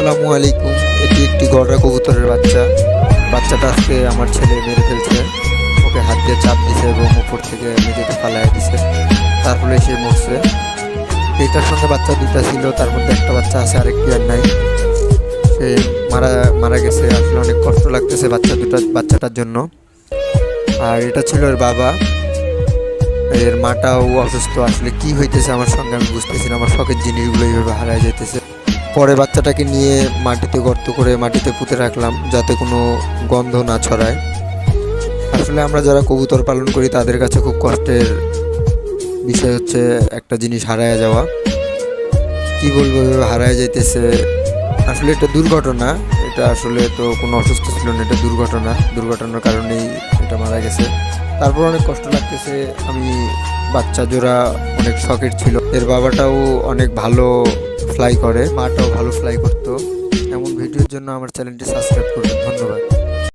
আসসালামু আলাইকুম। এটি একটি গড়া কবুতরের বাচ্চা। বাচ্চাটা আজকে আমার ছেলে মেরে ফেলছে। ওকে হাত দিয়ে চাপ দিছে এবং উপর থেকে মেঝেতে ফালাইয়া দিছে, তার ফলে সে মরছে। এটার সঙ্গে বাচ্চা দুইটা ছিল, তার মধ্যে একটা বাচ্চা আছে, আরেকটি আর নাই। সে মারা মারা গেছে। আসলে অনেক কষ্ট লাগতেছে বাচ্চাটার জন্য। আর এটা ছিল এর বাবা। এর মাটাও অসুস্থ। আসলে কি হইতেছে আমার সঙ্গে আমি বুঝতেছি না। আমার শখের জিনিসগুলো এইভাবে হারায় যাইতেছে। পরে বাচ্চাটাকে নিয়ে মাটিতে গর্ত করে মাটিতে পুঁতে রাখলাম, যাতে কোনো গন্ধ না ছড়ায়। আসলে আমরা যারা কবুতর পালন করি তাদের কাছে খুব কষ্টের বিষয় হচ্ছে একটা জিনিস হারায় যাওয়া। কি বলবো, এভাবে হারায় যাইতেছে। আসলে এটা দুর্ঘটনা। এটা আসলে তো কোনো অসুস্থ ছিল না, এটা দুর্ঘটনার কারণেই এটা মারা গেছে। তারপর অনেক কষ্ট লাগতেছে। আমি বাচ্চা জোড়া অনেক শখের ছিল। এর বাবাটাও অনেক ভালো ফ্লাই করে, মাটাও ভালো ফ্লাই করতো। এমন ভিডিওর জন্য আমার চ্যানেলটি সাবস্ক্রাইব করবেন। ধন্যবাদ।